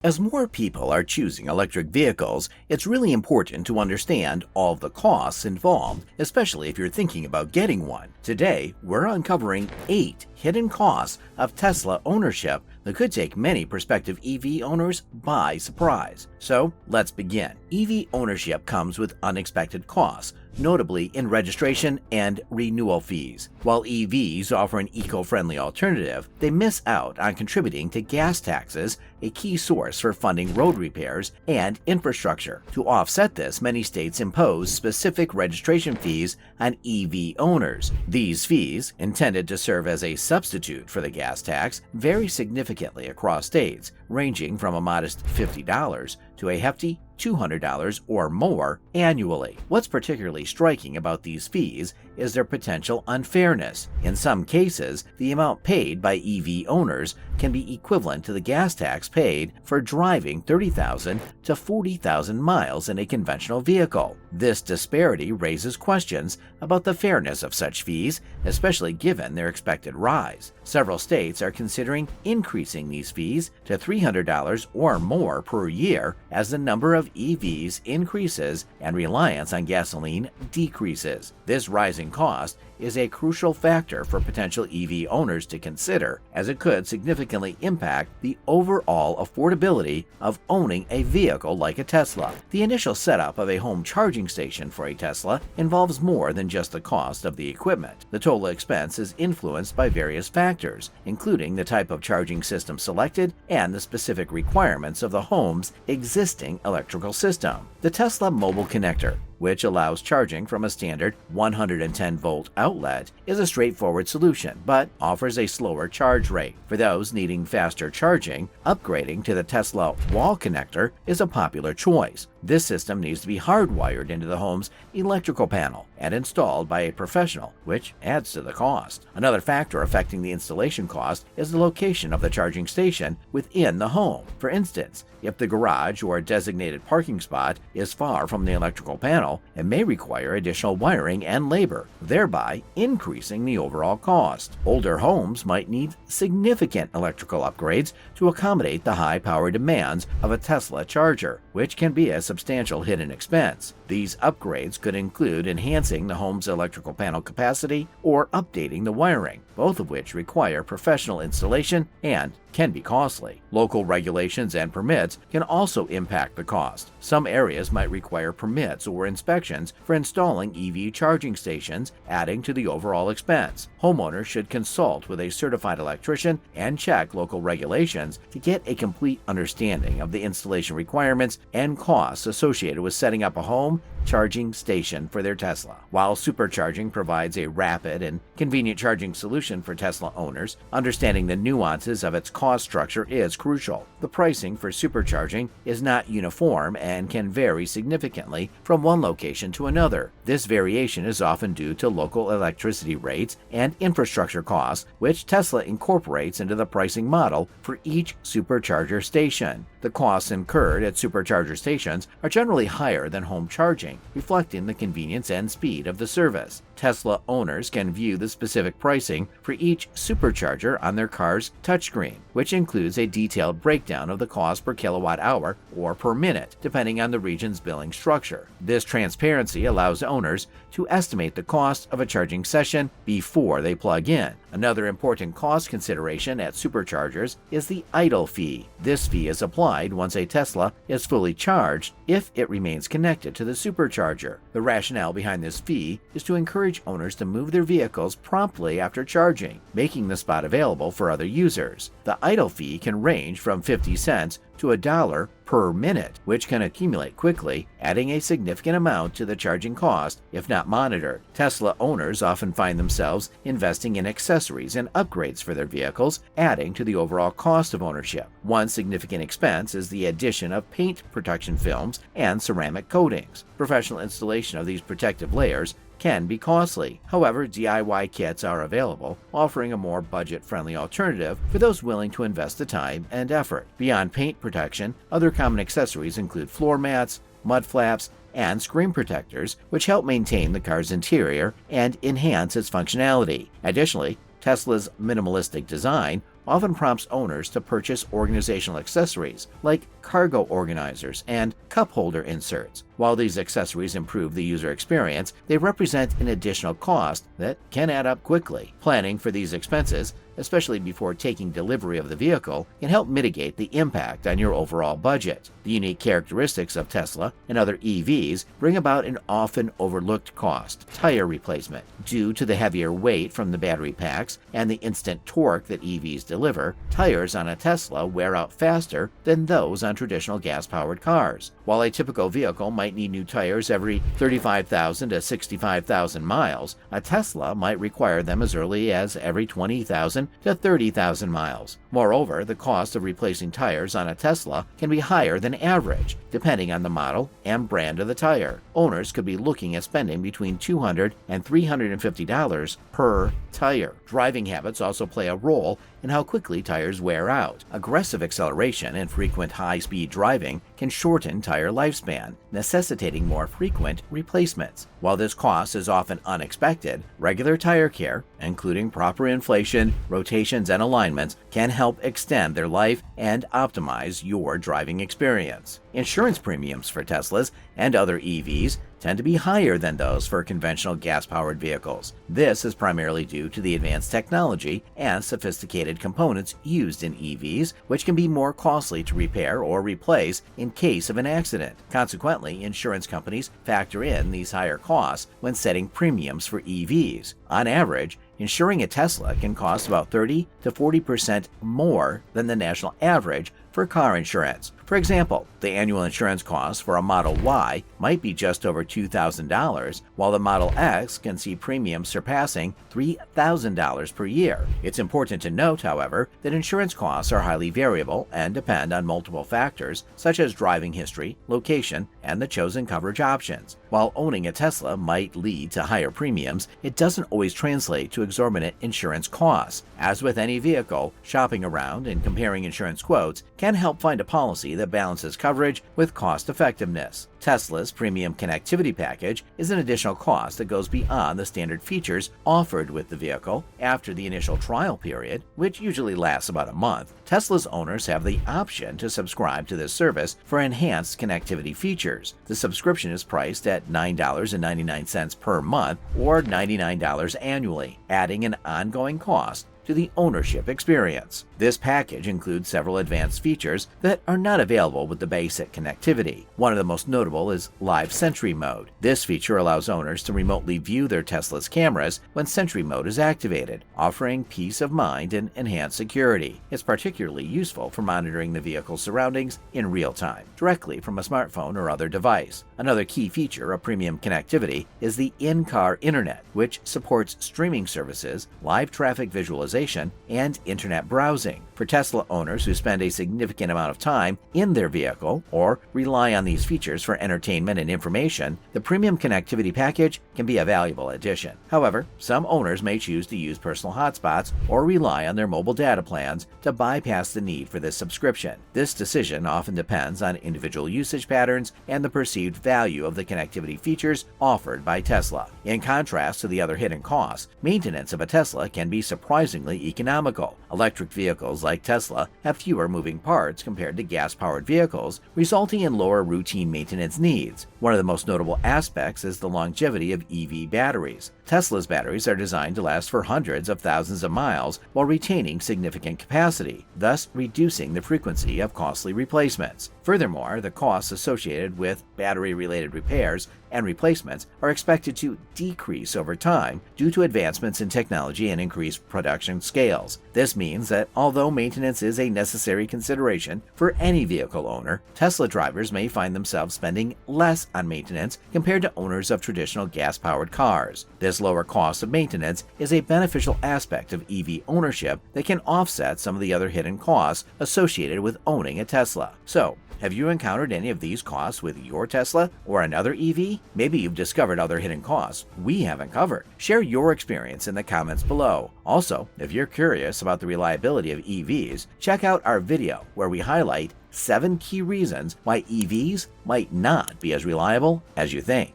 As more people are choosing electric vehicles, it's really important to understand all of the costs involved, especially if you're thinking about getting one. Today, we're uncovering 8 hidden costs of Tesla ownership that could take many prospective EV owners by surprise. So, let's begin. EV ownership comes with unexpected costs, notably in registration and renewal fees. While EVs offer an eco-friendly alternative, they miss out on contributing to gas taxes, a key source for funding road repairs and infrastructure. To offset this, many states impose specific registration fees on EV owners. These fees, intended to serve as a substitute for the gas tax, vary significantly across states, ranging from a modest $50 to a hefty $200 or more annually. What's particularly striking about these fees is their potential unfairness. In some cases, the amount paid by EV owners can be equivalent to the gas tax paid for driving 30,000 to 40,000 miles in a conventional vehicle. This disparity raises questions about the fairness of such fees, especially given their expected rise. Several states are considering increasing these fees to $300 or more per year as the number of EVs increases and reliance on gasoline decreases. This rising cost is a crucial factor for potential EV owners to consider, as it could significantly impact the overall affordability of owning a vehicle like a Tesla. The initial setup of a home charging station for a Tesla involves more than just the cost of the equipment. The total expense is influenced by various factors, including the type of charging system selected and the specific requirements of the home's existing electrical system. The Tesla Mobile Connector, which allows charging from a standard 110-volt outlet, is a straightforward solution but offers a slower charge rate. For those needing faster charging, upgrading to the Tesla Wall Connector is a popular choice. This system needs to be hardwired into the home's electrical panel and installed by a professional, which adds to the cost. Another factor affecting the installation cost is the location of the charging station within the home. For instance, if the garage or designated parking spot is far from the electrical panel, it may require additional wiring and labor, thereby increasing the overall cost. Older homes might need significant electrical upgrades to accommodate the high power demands of a Tesla charger, which can be a substantial hidden expense. These upgrades could include enhancing the home's electrical panel capacity or updating the wiring, both of which require professional installation and can be costly. Local regulations and permits can also impact the cost. Some areas might require permits or inspections for installing EV charging stations, adding to the overall expense. Homeowners should consult with a certified electrician and check local regulations to get a complete understanding of the installation requirements and costs associated with setting up a home charging station for their Tesla. While Supercharging provides a rapid and convenient charging solution for Tesla owners, understanding the nuances of its cost structure is crucial. The pricing for Supercharging is not uniform and can vary significantly from one location to another. This variation is often due to local electricity rates and infrastructure costs, which Tesla incorporates into the pricing model for each supercharger station. The costs incurred at supercharger stations are generally higher than home charging, reflecting the convenience and speed of the service. Tesla owners can view the specific pricing for each supercharger on their car's touchscreen, which includes a detailed breakdown of the cost per kilowatt hour or per minute, depending on the region's billing structure. This transparency allows owners to estimate the cost of a charging session before they plug in. Another important cost consideration at superchargers is the idle fee. This fee is applied once a Tesla is fully charged if it remains connected to the supercharger. The rationale behind this fee is to encourage owners to move their vehicles promptly after charging, making the spot available for other users. The idle fee can range from 50 cents to $1 per minute, which can accumulate quickly, adding a significant amount to the charging cost if not monitored. Tesla owners often find themselves investing in accessories and upgrades for their vehicles, adding to the overall cost of ownership. One significant expense is the addition of paint protection films and ceramic coatings. Professional installation of these protective layers can be costly. However, DIY kits are available, offering a more budget-friendly alternative for those willing to invest the time and effort. Beyond paint protection, other common accessories include floor mats, mud flaps, and screen protectors, which help maintain the car's interior and enhance its functionality. Additionally, Tesla's minimalistic design often prompts owners to purchase organizational accessories like cargo organizers and cup holder inserts. While these accessories improve the user experience, they represent an additional cost that can add up quickly. Planning for these expenses, especially before taking delivery of the vehicle, can help mitigate the impact on your overall budget. The unique characteristics of Tesla and other EVs bring about an often overlooked cost: tire replacement. Due to the heavier weight from the battery packs and the instant torque that EVs deliver, tires on a Tesla wear out faster than those on traditional gas-powered cars. While a typical vehicle might need new tires every 35,000 to 65,000 miles, a Tesla might require them as early as every 20,000 to 30,000 miles. Moreover, the cost of replacing tires on a Tesla can be higher than average, depending on the model and brand of the tire. Owners could be looking at spending between $200 and $350 per tire. Driving habits also play a role in how quickly tires wear out. Aggressive acceleration and frequent high-speed driving can shorten tire lifespan, necessitating more frequent replacements. While this cost is often unexpected, regular tire care, including proper inflation, rotations, and alignments, can help extend their life and optimize your driving experience. Insurance premiums for Teslas and other EVs tend to be higher than those for conventional gas-powered vehicles. This is primarily due to the advanced technology and sophisticated components used in EVs, which can be more costly to repair or replace in case of an accident. Consequently, insurance companies factor in these higher costs when setting premiums for EVs. On average, insuring a Tesla can cost about 30 to 40% more than the national average for car insurance. For example, the annual insurance cost for a Model Y might be just over $2,000, while the Model X can see premiums surpassing $3,000 per year. It's important to note, however, that insurance costs are highly variable and depend on multiple factors such as driving history, location, and the chosen coverage options. While owning a Tesla might lead to higher premiums, it doesn't always translate to exorbitant insurance costs. As with any vehicle, shopping around and comparing insurance quotes can help find a policy that balances coverage with cost effectiveness. Tesla's premium connectivity package is an additional cost that goes beyond the standard features offered with the vehicle. After the initial trial period, which usually lasts about a month, Tesla's owners have the option to subscribe to this service for enhanced connectivity features. The subscription is priced at $9.99 per month or $99 annually, adding an ongoing cost to the ownership experience. This package includes several advanced features that are not available with the basic connectivity. One of the most notable is Live Sentry Mode. This feature allows owners to remotely view their Tesla's cameras when Sentry Mode is activated, offering peace of mind and enhanced security. It's particularly useful for monitoring the vehicle's surroundings in real time, directly from a smartphone or other device. Another key feature of premium connectivity is the in-car internet, which supports streaming services, live traffic visualization, and internet browsing. For Tesla owners who spend a significant amount of time in their vehicle or rely on these features for entertainment and information, the premium connectivity package can be a valuable addition. However, some owners may choose to use personal hotspots or rely on their mobile data plans to bypass the need for this subscription. This decision often depends on individual usage patterns and the perceived value of the connectivity features offered by Tesla. In contrast to the other hidden costs, maintenance of a Tesla can be surprisingly economical. Electric vehicles like Tesla have fewer moving parts compared to gas-powered vehicles, resulting in lower routine maintenance needs. One of the most notable aspects is the longevity of EV batteries. Tesla's batteries are designed to last for hundreds of thousands of miles while retaining significant capacity, thus reducing the frequency of costly replacements. Furthermore, the costs associated with battery-related repairs and replacements are expected to decrease over time due to advancements in technology and increased production scales. This means that although maintenance is a necessary consideration for any vehicle owner, Tesla drivers may find themselves spending less on maintenance compared to owners of traditional gas-powered cars. This lower cost of maintenance is a beneficial aspect of EV ownership that can offset some of the other hidden costs associated with owning a Tesla. So, have you encountered any of these costs with your Tesla or another EV? Maybe you've discovered other hidden costs we haven't covered. Share your experience in the comments below. Also, if you're curious about the reliability of EVs, check out our video where we highlight 7 key reasons why EVs might not be as reliable as you think.